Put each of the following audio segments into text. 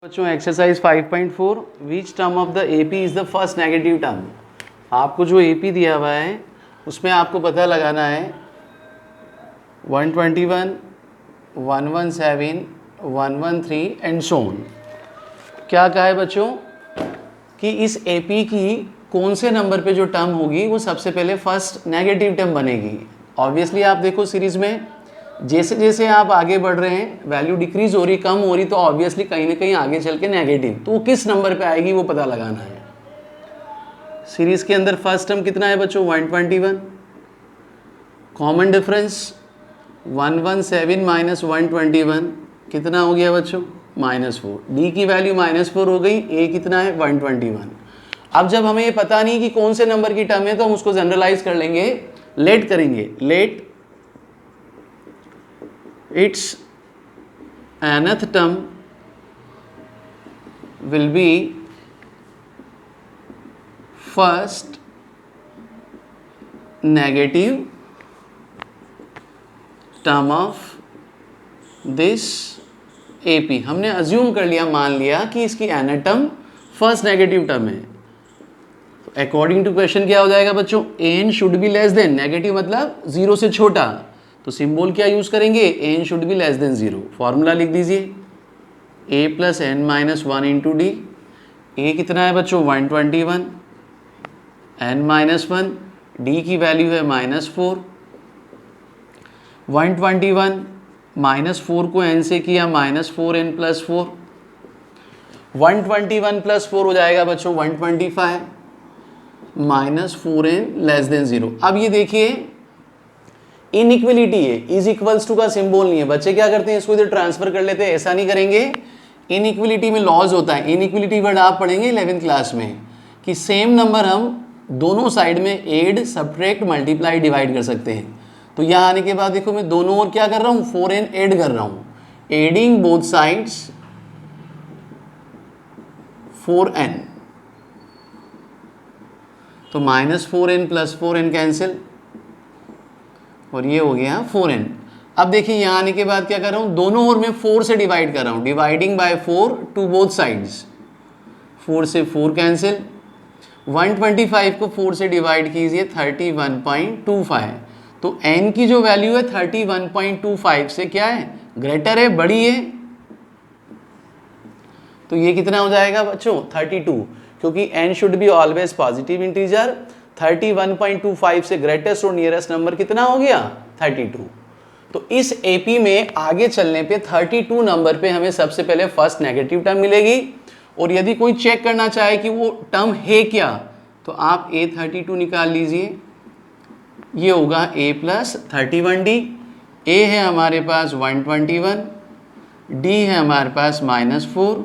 बच्चों exercise 5.4 which term of the AP is the first negative term. आपको जो AP दिया हुआ है उसमें आपको पता लगाना है 121, 117, 113 एंड सो ऑन। क्या कहा है बच्चों कि इस एपी की कौन से नंबर पे जो टर्म होगी वो सबसे पहले फर्स्ट नेगेटिव टर्म बनेगी। ऑब्वियसली आप देखो सीरीज में जैसे जैसे आप आगे बढ़ रहे हैं वैल्यू डिक्रीज हो रही, कम हो रही, तो ऑब्वियसली कहीं ना कहीं आगे चल के नेगेटिव, तो वो किस नंबर पे आएगी वो पता लगाना है। सीरीज के अंदर फर्स्ट टर्म कितना है बच्चों 121, कॉमन डिफरेंस 117 माइनस 121 कितना हो गया बच्चों -4। डी की वैल्यू -4 हो गई, ए कितना है 121। अब जब हमें ये पता नहीं कि कौन से नंबर की टर्म है तो हम उसको जनरलाइज कर लेंगे, लेट करेंगे। Late its nth term will be first negative term of this AP। हमने अज्यूम कर लिया, मान लिया कि इसकी nth term first negative term है। अकॉर्डिंग टू क्वेश्चन क्या हो जाएगा बच्चों, n should be less then, negative मतलब 0 से छोटा, तो सिंबल क्या यूज करेंगे, n should be less than 0। Formula लिख दीजिए a plus n minus 1 into D. A कितना है बच्चों 121, n माइनस 1, डी की वैल्यू है -4। 121 -4 को n से किया -4n प्लस 4, 121 प्लस 4 हो जाएगा बच्चों 125, -4n लेस देन 0। अब ये देखिए इनइक्वलिटी है, इज इक्वल्स टू का सिंबल नहीं है। बच्चे क्या करते हैं, इसको इधर ट्रांसफर कर लेते हैं, ऐसा नहीं करेंगे। इनइक्वलिटी में लॉज होता है, इनइक्वलिटी वर्ड आप पढ़ेंगे 11th क्लास में कि सेम नंबर हम दोनों साइड में एड, सब्ट्रैक्ट, मल्टीप्लाई, डिवाइड कर सकते हैं। तो यहाँ आने के बाद देखो मैं दोनों ओर क्या कर रहा हूँ, 4n ऐड कर रहा हूँ, एडिंग बोथ साइड्स 4n, तो -4n प्लस 4n कैंसिल और ये हो गया 4n। अब देखिए यहाँ आने के बाद क्या कर रहा हूँ, दोनों ओर में 4 से डिवाइड कर रहा हूँ, dividing by 4 to both sides, 4 से 4 कैंसिल। 125 को 4 से डिवाइड कीजिए 31.25, तो n की जो वैल्यू है 31.25 से क्या है, ग्रेटर है, बड़ी है, तो ये कितना हो जाएगा बच्चों 32, क्योंकि n should be always positive integer. 31.25 से ग्रेटेस्ट और नियरेस्ट नंबर कितना हो गया 32। तो इस एपी में आगे चलने पे 32 नंबर पे हमें सबसे पहले फर्स्ट नेगेटिव टर्म मिलेगी। और यदि कोई चेक करना चाहे कि वो टर्म है क्या, तो आप A32 निकाल लीजिए, ये होगा a प्लस 31d। a है हमारे पास 121, d है हमारे पास -4,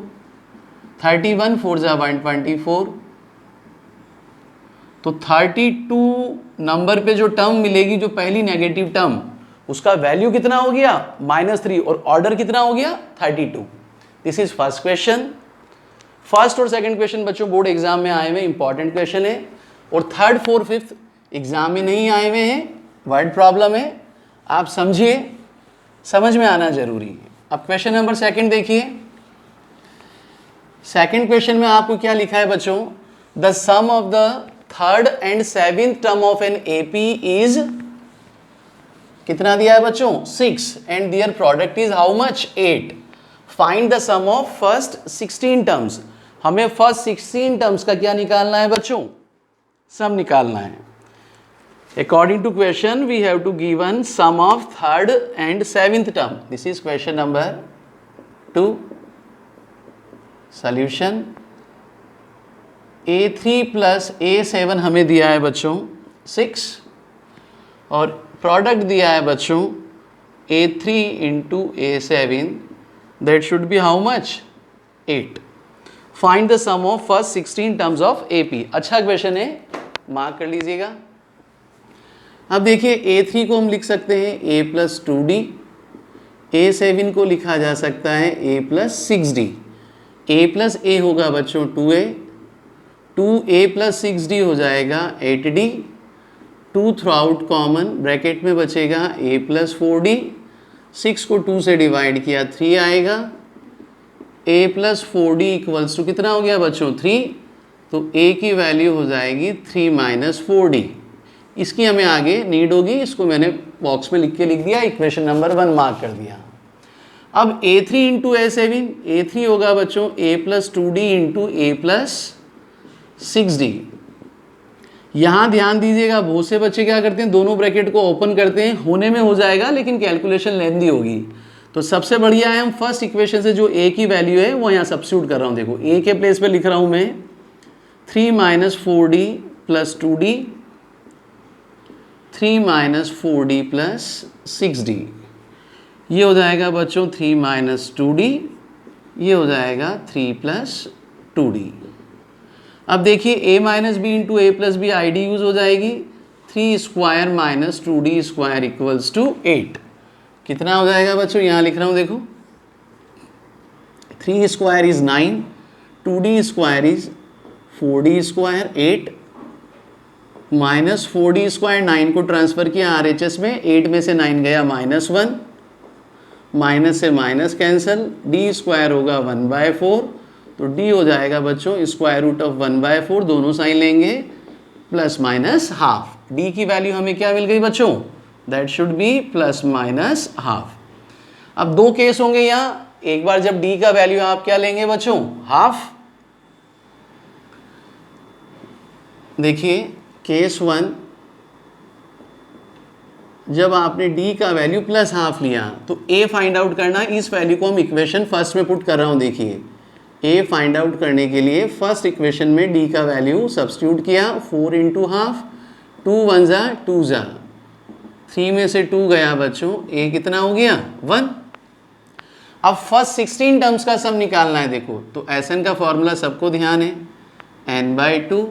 31 4 जा 124, तो 32 नंबर पे जो टर्म मिलेगी, जो पहली नेगेटिव टर्म, उसका वैल्यू कितना हो गया -3 और ऑर्डर कितना हो गया 32। This is first question. First और सेकंड क्वेश्चन बच्चों बोर्ड एग्जाम में आए हुए इंपॉर्टेंट क्वेश्चन है, और थर्ड फोर्थ फिफ्थ एग्जाम में नहीं आए हुए हैं, वर्ड प्रॉब्लम है, आप समझिए, समझ में आना जरूरी है। अब क्वेश्चन नंबर सेकंड देखिए। सेकंड क्वेश्चन में आपको क्या लिखा है बच्चों, the sum of the third and seventh term of an AP is, कितना दिया है बच्चों 6, and their product is how much 8। Find the sum of first 16 terms. हमें फर्स्ट 16 टर्म्स का क्या निकालना है बच्चों, सम निकालना है। According to question we have to given sum of third and seventh term. This is question number 2। Solution A3 plus A7 हमें दिया है बच्चों 6, और प्रोडक्ट दिया है बच्चों A3 into A7, that should be how much 8। Find the sum of first 16 terms of AP। अच्छा question है, मार्क कर लीजिएगा। अब देखिए A3 को हम लिख सकते हैं A प्लस 2D, A7 को लिखा जा सकता है A plus 6D। A plus A होगा बच्चों 2A, 2A प्लस 6D हो जाएगा 8D, 2 through out common, bracket में बचेगा A प्लस 4D, 6 को 2 से डिवाइड किया 3 आएगा, a plus 4d equals to कितना हो गया बच्चों 3, तो a की वैल्यू हो जाएगी 3 माइनस 4d। इसकी हमें आगे नीड होगी, इसको मैंने बॉक्स में लिख दिया, इक्वेशन नंबर 1 मार्क कर दिया। अब a3 इंटू a7, a3 होगा बच्चों a plus 2d into a plus 6d। यहाँ ध्यान दीजिएगा, बहुत से बच्चे क्या करते हैं, दोनों ब्रैकेट को ओपन करते हैं, होने में हो जाएगा लेकिन कैलकुलेशन लेंथी होगी। तो सबसे बढ़िया है हम फर्स्ट इक्वेशन से जो a की वैल्यू है वो यहाँ सब्स्टिट्यूट कर रहा हूँ। देखो a के प्लेस पे लिख रहा हूँ मैं 3 minus 4d plus 2d, 3 minus 4d plus 6d। ये हो जाएगा बच्चों 3 माइनस 2d, ये हो जाएगा 3 प्लस 2d। अब देखिए a minus B into A plus B I D use हो जाएगी, 3 square minus 2d square equals to 8। कितना हो जाएगा बच्चों, यहाँ लिख रहा हूँ देखो, 3 square is 9, 2d square is 4d square 8, minus 4d square 9 को ट्रांसफर किया RHS में, 8 में से 9 गया -1, माइनस से माइनस कैंसिल, d स्क्वायर होगा 1/4, तो d हो जाएगा बच्चों स्क्वायर रूट ऑफ 1/4, दोनों साइन लेंगे प्लस माइनस हाफ। d की वैल्यू हमें क्या मिल गई बच्चों, that should B plus minus half. अब दो केस होंगे यहाँ, एक बार जब d का वैल्यू आप क्या लेंगे बच्चों, हाफ। देखिए केस 1, जब आपने d का वैल्यू प्लस हाफ लिया तो a फाइंड आउट करना, इस वैल्यू को हम इक्वेशन फर्स्ट में पुट कर रहा हूँ। देखिए a फाइंड आउट करने के लिए फर्स्ट इक्वेशन में d का वैल्यू सब्स्टिट्यूट किया, 4 इंटू हाफ, 2 1 जा 2 जा, 3 में से 2 गया बच्चों, a कितना हो गया 1। अब फर्स्ट 16 टर्म्स का सम निकालना है। देखो तो Sn का फॉर्मूला सबको ध्यान है, n/2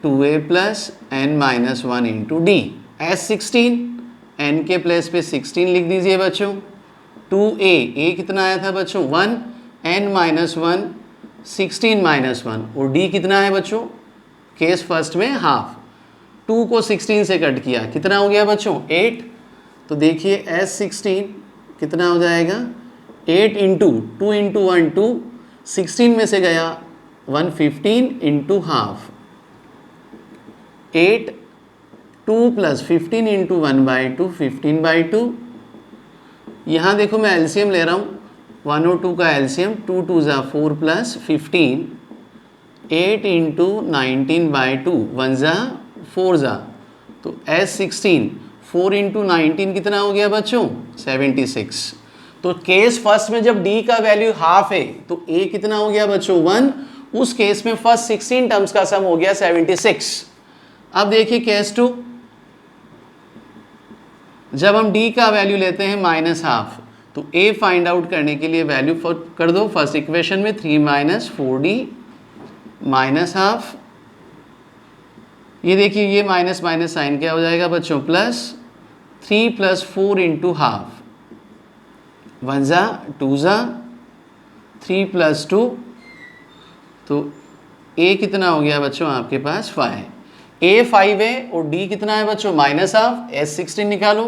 2a plus n minus 1 into D. S16 n के प्लेस पे 16 लिख दीजिए बच्चों, 2a, a कितना आया था बच्चों 1, n माइनस 1 16 माइनस 1, और d कितना है बच्चों, केस फर्स्ट में हाफ, 2 को 16 से कट किया, कितना हो गया बच्चों 8। तो देखिए S16 कितना हो जाएगा, 8 इंटू 2 इंटू 1 2, 16 में से गया 1, 15 इंटू हाफ, 8, 2 प्लस 15 इंटू 1/2, 15/2। यहाँ देखो मैं एलसीएम ले रहा हूँ, 1 और 2 का एलसीएम, 2 2 ज़ा 4 प्लस 15, 8 इंटू 19/2, 1 ज़ा 4 ज़ा, तो S16 4 इंटू 19 कितना हो गया बच्चों 76। तो केस फर्स्ट में जब d का वैल्यू हाफ है तो a कितना हो गया बच्चों 1, उस केस में फर्स्ट 16 टर्म्स का सम हो गया 76। अब देखिए केस 2, जब हम d का वैल्यू लेते हैं माइनस हाफ, तो a फाइंड आउट करने के लिए वैल्यू कर दो फर्स्ट इक्वेशन में, 3 माइनस 4d माइनस हाफ। ये देखिए ये माइनस माइनस साइन क्या हो जाएगा बच्चों प्लस, 3 प्लस 4 इंटू हाफ, 1 ज़ा 2 ज़ा, 3 प्लस 2, तो a कितना हो गया बच्चों आपके पास 5, a 5 है और d कितना है बच्चों माइनस हाफ। S16 निकालो,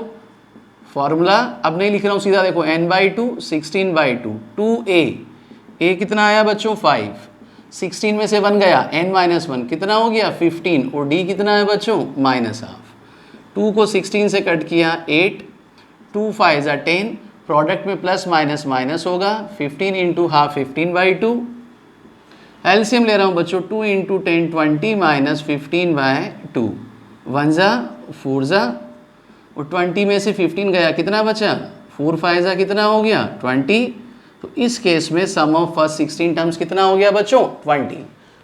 फॉर्मूला अब नहीं लिख रहा हूँ सीधा, देखो n/2 16/2, 2a, कितना आया बच्चों 5, 16 में से 1 गया, n माइनस 1 कितना हो गया 15, और d कितना है बच्चों माइनस हाफ। 2 को 16 से कट किया 8, 2 5 ज़ा 10, प्रोडक्ट में प्लस माइनस माइनस होगा, 15 इंटू हाफ 15/2। एलसीएम ले रहा हूँ बच्चों, 2 इंटू 10 20 माइनस 15/2, 1 ज़ा 4 ज़ा, और 20 में से 15 गया, कितना बचा 4 5 ज़ा कितना हो गया 20। तो इस केस में सम ऑफ फर्स्ट 16 टर्म्स कितना हो गया बच्चों 20।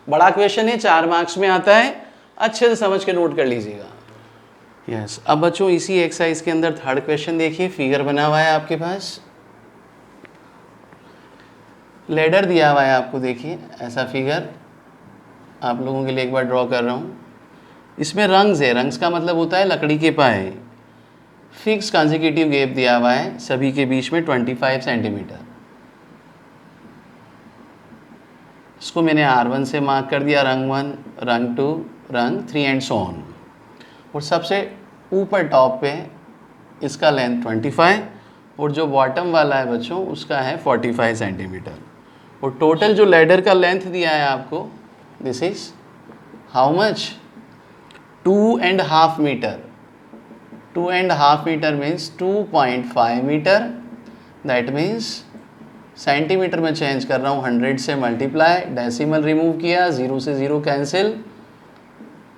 बड़ा क्वेश्चन है, 4 मार्क्स में आता है, अच्छे से समझ के नोट कर लीजिएगा। यस अब बच्चों इसी एक्सरसाइज के अंदर थर्ड क्वेश्चन देखिए, फिगर बना हुआ है आपके पास, लेडर दिया हुआ है आपको, देखिए ऐसा फिगर आप लोगों के लिए एक बार ड्रॉ कर रहा हूँ। इसमें रंग्स है, रंग्स का मतलब होता है लकड़ी के पाए। फिक्स कंसेक्यूटिव गैप दिया हुआ है सभी के बीच में 25 सेंटीमीटर। इसको मैंने R1 से मार्क कर दिया, रंग 1, रंग 2, रंग 3 एंड सो ऑन। और सबसे ऊपर टॉप पे इसका लेंथ 25 और जो बॉटम वाला है बच्चों उसका है 45 सेंटीमीटर। और टोटल जो लैडर का लेंथ दिया है आपको, this is how much, 2.5 metre. 2.5 metre means 2.5 metre, that means centimetre में चेंज कर रहा हूँ, 100 से मल्टीप्लाई, डेसिमल रिमूव किया, 0 से 0 कैंसिल,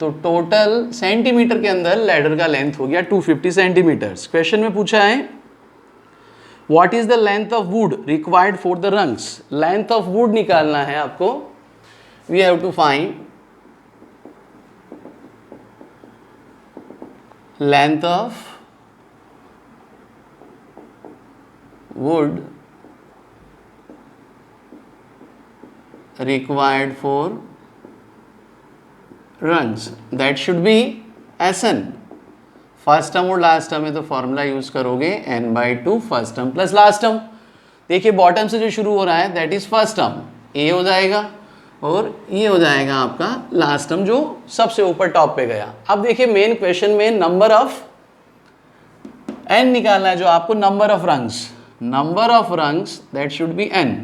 तो टोटल सेंटीमीटर के अंदर लैडर का लेंथ हो गया 250 सेंटीमीटर्स। क्वेश्चन में पूछा है what is the length of wood required for the rungs. Length of wood निकालना है आपको, we have to find length of wood required for rungs, that should be Sn। First term और last term में तो formula use करोगे n/2 first term plus last term. देखिए bottom से जो शुरू हो रहा है that is first term, a हो जाएगा, और ये हो जाएगा आपका लास्ट टर्म जो सबसे ऊपर टॉप पे गया। अब देखिए मेन क्वेश्चन में नंबर ऑफ n निकालना है, जो आपको number of rungs that should B n।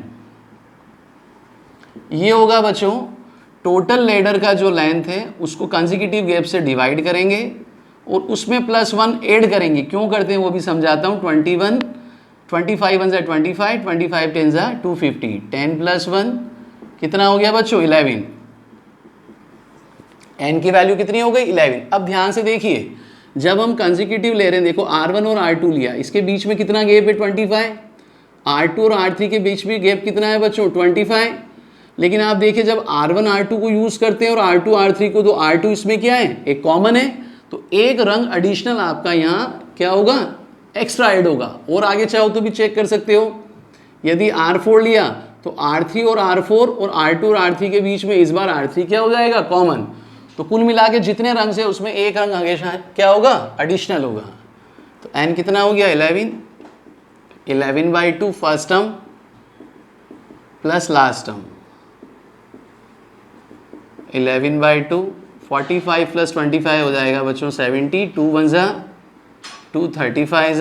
ये होगा बच्चों टोटल लेडर का जो लेंथ है उसको कंसेक्यूटिव गैप से डिवाइड करेंगे और उसमें +1 ऐड करेंगे। क्यों करते हैं वो भी समझाता हूँ। 21, 25 1 25, 25 10 250, 10 + 1 कितना हो गया बच्चों 11। n की वैल्यू कितनी हो गई 11। अब ध्यान से देखिए जब हम कंसेक्यूटिव ले रहे हैं, देखो R1 और R2 लिया, इसके बीच में कितना गैप है 25, R2 और R3 के बीच में गैप कितना है बच्चों 25। लेकिन आप देखिए जब R1 R2 को यूज़ करते हैं और R2 R3 को, तो R2 इसमें क्या है एक कॉमन है, तो एक रंग एडिशनल आपका यहाँ क्या होगा एक्स्ट्रा ऐड होगा। और आगे चाहो तो भी चेक कर सकते हो, यदि R4 लिया तो R3 और R4 और R2 और R3 के बीच में इस बार R3 क्या हो जाएगा कॉमन। तो कुल मिला के जितने रंग से उसमें एक रंग हमेशा क्या होगा एडिशनल होगा। तो n कितना हो गया 11, 11/2 first term plus last term, 11/2, 45 + 25 हो जाएगा बच्चों 70, 2 1 2 35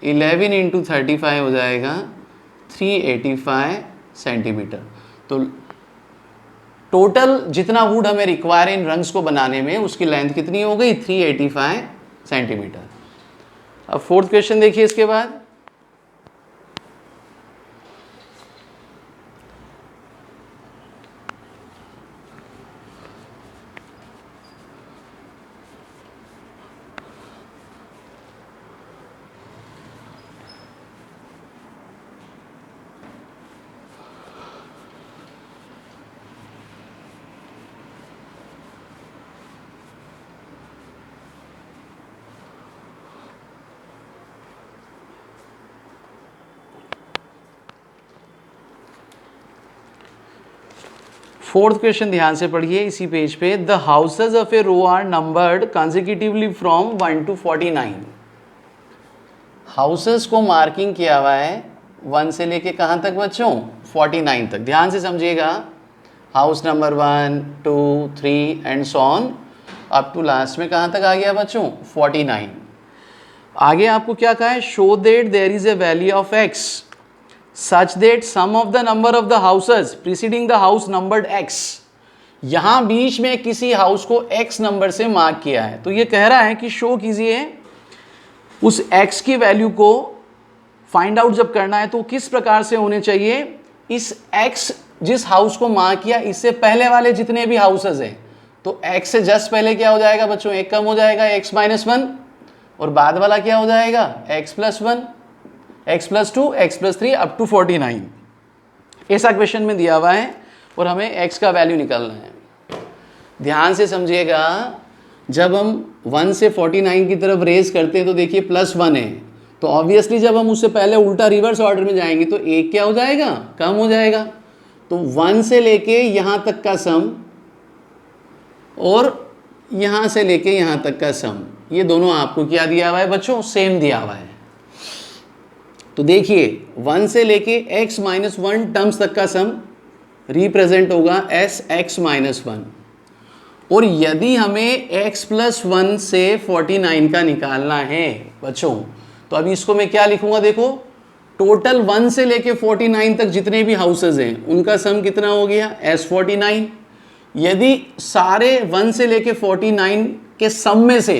11 × 35 हो जाएगा 385 सेंटीमीटर। तो टोटल जितना वुड हमें रिक्वायर इन रंग्स को बनाने में उसकी लेंथ कितनी हो गई 385 सेंटीमीटर। अब फोर्थ क्वेश्चन देखिए इसके बाद, फोर्थ क्वेश्चन ध्यान से पढ़िए इसी पेज पे। The houses of a row are numbered consecutively from 1 to 49। Houses को मार्किंग किया हुआ है 1 से लेके कहाँ तक बच्चों 49 तक। ध्यान से समझिएगा, house number 1 2 3 and so on up to last में कहाँ तक आ गया बच्चों 49। आगे आपको क्या कहा है, show that there is a value of x such that sum of the number of the houses preceding the house numbered x। यहां बीच में किसी हाउस को x नंबर से मार्क किया है, तो ये कह रहा है कि शो कीजिए उस x की वैल्यू को फाइंड आउट जब करना है तो किस प्रकार से होने चाहिए। इस x जिस हाउस को मार्क किया इससे पहले वाले जितने भी हाउसेज हैं, तो x से जस्ट पहले क्या हो जाएगा बच्चों एक कम हो जाएगा x - 1, और बाद वाला क्या हो जाएगा x + 1, x + 2, x + 3 up to 49। ऐसा क्वेश्चन में दिया हुआ है और हमें x का वैल्यू निकालना है। ध्यान से समझिएगा, जब हम 1 से 49 की तरफ रेस करते हैं तो देखिए +1 है, तो ऑब्वियसली जब हम उससे पहले उल्टा रिवर्स ऑर्डर में जाएंगे तो एक क्या हो जाएगा कम हो जाएगा। तो 1 से लेके यहाँ तक का सम और यहाँ से लेके यहाँ तक का सम, ये दोनों आपको क्या दिया हुआ है बच्चों सेम दिया हुआ है। तो देखिए 1 से लेके x - 1 टर्म्स तक का सम रिप्रेजेंट होगा x - 1, और यदि हमें x + 1 से 49 का निकालना है बच्चों, तो अभी इसको मैं क्या लिखूंगा देखो टोटल 1 से लेके 49 तक जितने भी हाउसेज हैं उनका सम कितना हो गया, S49। यदि सारे 1 से लेके 49 के सम में से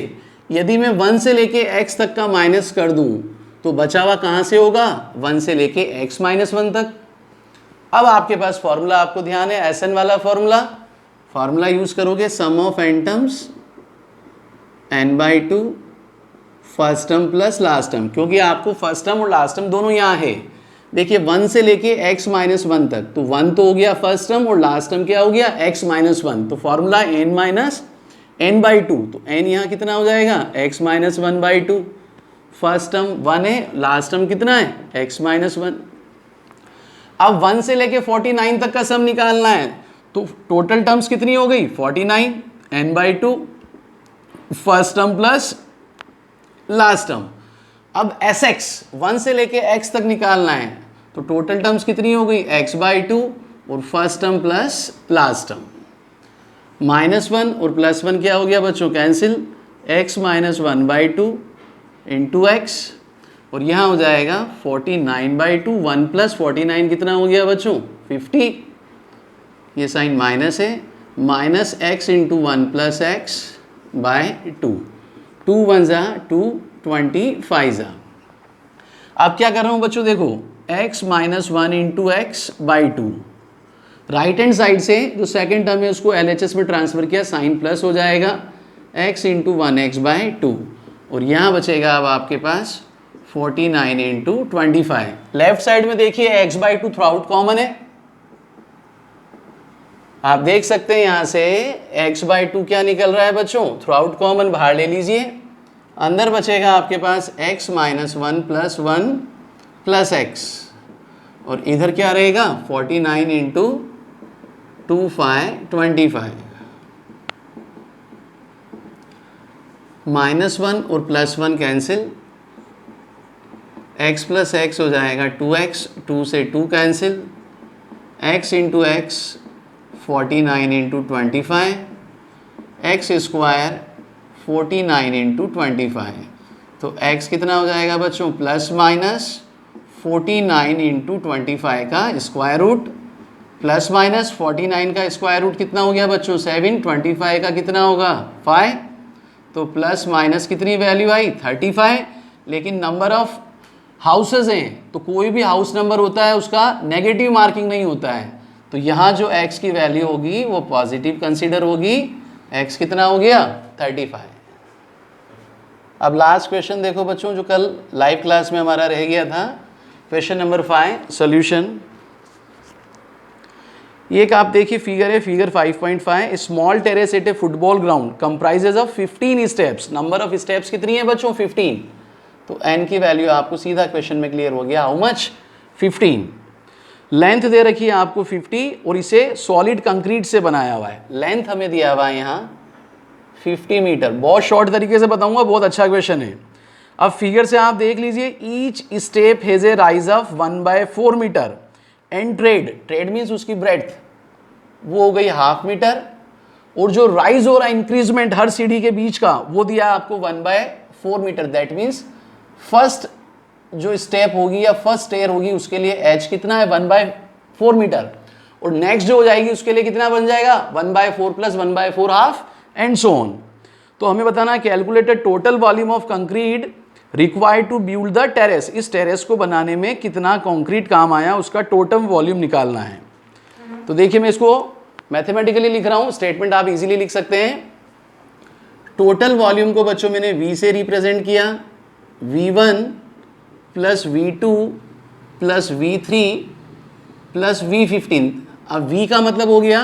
यदि मैं 1 से लेके x तक का माइनस कर दूं तो बचा हुआ कहाँ से होगा, 1 से लेके x माइनस 1 तक। अब आपके पास फॉर्मूला आपको ध्यान है, SN वाला फॉर्मूला यूज करोगे, sum of n terms n/2 first term plus last term, क्योंकि आपको फर्स्ट टर्म और लास्ट टर्म दोनों यहाँ है। देखिए 1 से लेके x माइनस 1 तक, तो 1 तो हो गया फर्स्ट टर्म और लास्ट टर्म क्या हो गया, x माइनस 1। तो फॉर्मूला n माइनस n/2, तो n यहाँ कितना हो जाएगा, x माइनस 1/2। फर्स्ट टर्म 1 है, लास्ट टर्म कितना है, x माइनस 1। अब 1 से लेके 49 तक का सम निकालना है, तो टोटल टर्म्स कितनी हो गई, 49 n/2 first term plus last term. अब Sx 1 से लेके x तक निकालना है, तो टोटल टर्म्स कितनी हो गई, x/2 और first term plus last term. -1 और +1 क्या हो गया बच्चों, cancel, x minus 1/2 into x, और यहाँ हो जाएगा 49/2, 1 प्लस 49 कितना हो गया बच्चों, 50। ये साइन माइनस है, minus x into 1 plus x by 2, 2 1 जा 2, 25 जा। अब क्या कर रहा हूँ बच्चों, देखो x minus 1 into x by 2, right hand side से जो सेकेंड टर्म है उसको LHS में ट्रांसफर किया, साइन प्लस हो जाएगा x इंटू 1x बाई 2, और यहाँ बचेगा अब आपके पास 49 इंटू 25। लेफ्ट साइड में देखिए x/2 थ्रू आउट कॉमन है, आप देख सकते हैं यहाँ से x/2 क्या निकल रहा है बच्चों, थ्रू आउट कॉमन बाहर ले लीजिए, अंदर बचेगा आपके पास x minus 1 plus 1 plus x, और इधर क्या रहेगा 49 इंटू 25, -1 और +1 कैंसिल, x प्लस एक्स हो जाएगा 2x, 2 से 2 cancel, x into x 49 into 25, x square 49 into 25, तो x कितना हो जाएगा बच्चों, प्लस माइनस 49 इंटू 25 का स्क्वायर रूट, प्लस माइनस 49 का स्क्वायर रूट कितना हो गया बच्चों, 7, 25 का कितना होगा 5, तो प्लस माइनस कितनी वैल्यू आई 35। लेकिन नंबर ऑफ हाउसेज हैं, तो कोई भी हाउस नंबर होता है उसका नेगेटिव मार्किंग नहीं होता है, तो यहाँ जो x की वैल्यू होगी वो पॉजिटिव कंसीडर होगी, x कितना हो गया 35। अब लास्ट क्वेश्चन देखो बच्चों, जो कल लाइव क्लास में हमारा रह गया था, क्वेश्चन नंबर 5 सॉल्यूशन। ये एक आप देखिए फिगर है, figure 5.5, small terrace at a football ground comprises of 15 steps, number of steps कितनी है बच्चों 15, तो n की वैल्यू आपको सीधा क्वेश्चन में क्लियर हो गया, हाउ मच 15। लेंथ दे रखी है आपको 50 और इसे सॉलिड कंक्रीट से बनाया हुआ है, लेंथ हमें दिया हुआ है यहाँ 50 मीटर। बहुत शॉर्ट तरीके से बताऊंगा, बहुत अच्छा क्वेश्चन है। अब फिगर से आप देख लीजिए, each step has a rise of 1/4 metre and tread means उसकी ब्रेड्थ वो हो गई 1/2 मीटर, और जो राइज और इंक्रीजमेंट हर सीढ़ी के बीच का वो दिया आपको 1/4 मीटर। दैट मीन्स फर्स्ट जो स्टेप होगी या फर्स्ट स्टेयर होगी उसके लिए एच कितना है 1/4 मीटर, और नेक्स्ट जो हो जाएगी उसके लिए कितना बन जाएगा 1/4 plus 1/4 half and so on. तो हमें बताना है calculated total volume of concrete required to build the terrace, इस टेरेस को बनाने में कितना कंक्रीट काम आया उसका टोटल वॉल्यूम निकालना है। तो देखिए मैं इसको मैथमेटिकली लिख रहा हूं, स्टेटमेंट आप इजीली लिख सकते हैं। टोटल वॉल्यूम को बच्चों मैंने V से रिप्रेजेंट किया, V1 plus V2 plus V3 plus V15। अब V का मतलब हो गया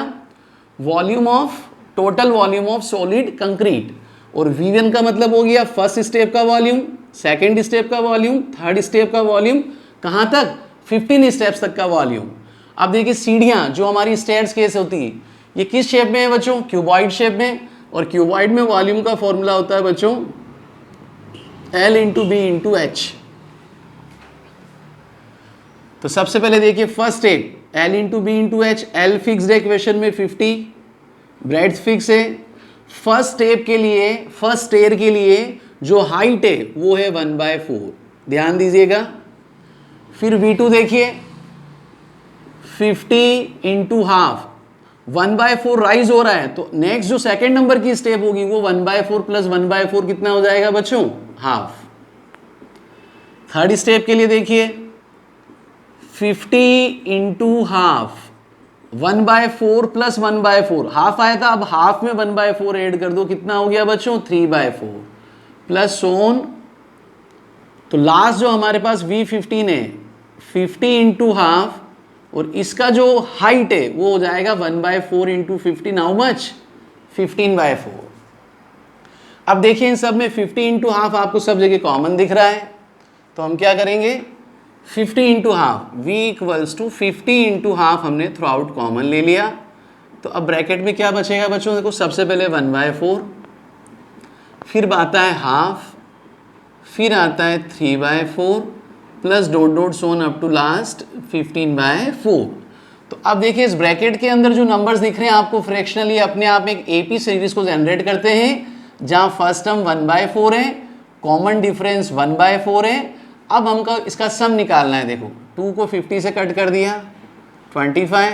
volume of, total volume of solid concrete, और V1 का मतलब हो गया फर्स्ट स्टेप का वॉल्यूम, सेकेंड स्टेप का वॉल्यूम, थर्ड स्टेप का वॉल्यूम, कहाँ तक 15 स्टेप्स तक का वॉल्यूम। अब देखिए सीढ़ियाँ जो हमारी स्टेयर्स केस होती है ये किस शेप में है बच्चों, क्यूबॉइड शेप में, और क्यूबॉइड में वॉल्यूम का फॉर्मूला होता है बच्चों L into B into H. तो सबसे पहले देखिए first step L into B into H, L fixed है इक्वेशन में 50, ब्रेड्थ फिक्स है। फर्स्ट स्टेप के लिए, फर्स्ट स्टेयर के लिए जो हाइट है वो है 1/4, ध्यान दीजिएगा फिर V2 देखिए 50 इंटू हाफ, 1/4 राइज हो रहा है, तो नेक्स्ट जो सेकेंड नंबर की स्टेप होगी वो 1/4 प्लस 1/4 कितना हो जाएगा बच्चों, हाफ। थर्ड स्टेप के लिए देखिए 50 इंटू हाफ, 1/4 प्लस 1/4, हाफ आया था, अब हाफ में 1/4 ऐड कर दो, कितना हो गया बच्चों 3/4 प्लस सोन। तो लास्ट जो हमारे पास V15 है 50 इंटू हाफ, और इसका जो हाइट है वो हो जाएगा 1/4 इंटू 15, हाउ मच 15/4। अब देखिए इन सब में 50 इंटू हाफ आपको सब जगह कॉमन दिख रहा है, तो हम क्या करेंगे 50 into half, V equals to 50 into half हमने थ्रू आउट कॉमन ले लिया। तो अब ब्रैकेट में क्या बचेगा बच्चों, देखो सबसे पहले 1/4, फिर आता है हाफ, फिर आता है 3/4 plus dot dot so on up to last 15/4। तो अब देखिए इस ब्रैकेट के अंदर जो नंबर्स दिख रहे हैं आपको फ्रैक्शनली अपने आप एक एपी सीरीज को जनरेट करते हैं, जहां फर्स्ट टर्म 1/4 है, कॉमन डिफरेंस 1/4 है। अब हमको इसका सम निकालना है, देखो 2 को 50 से कट कर दिया 25,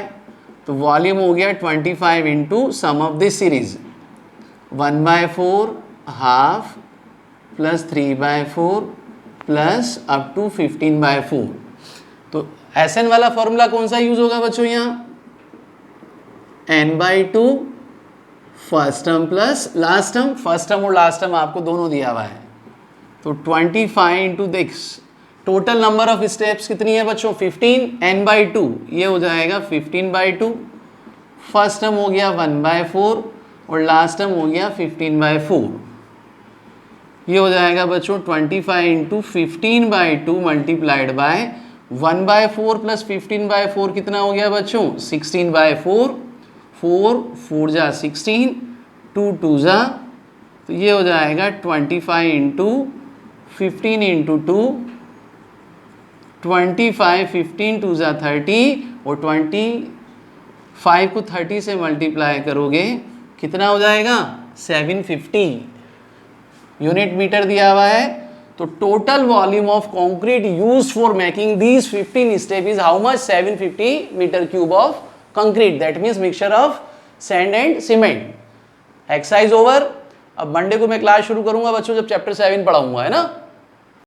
तो वॉल्यूम हो गया 25 into sum of this series 1/4 half plus 3/4 plus up to 15/4। तो SN वाला फॉर्मूला कौन सा यूज होगा बच्चों, यहाँ n/2 first term plus last term, first term और लास्ट टर्म आपको दोनों दिया हुआ है, तो 25 into this, total number of steps कितनी है बच्चों 15, n/2 ये हो जाएगा 15/2, फर्स्ट टर्म हो गया 1/4 और लास्ट टर्म हो गया 15/4। ये हो जाएगा बच्चों 25 इंटू 15/2 मल्टीप्लाइड बाय 1/4 प्लस 15/4 कितना हो गया बच्चों 16/4, 4 4 जा 16, 2 2 जा, तो ये हो जाएगा 25 इंटू 15 इंटू 2, 25 15 2 जा 30, और 25 को 30 से मल्टीप्लाई करोगे कितना हो जाएगा 750 यूनिट मीटर दिया हुआ है। तो total volume of concrete used for making these 15 step is how much 750 metre cube of concrete, that means mixture of sand and cement. Exercise over. अब मंडे को मैं क्लास शुरू करूंगा बच्चों जब चैप्टर 7 पढ़ाऊंगा, है ना।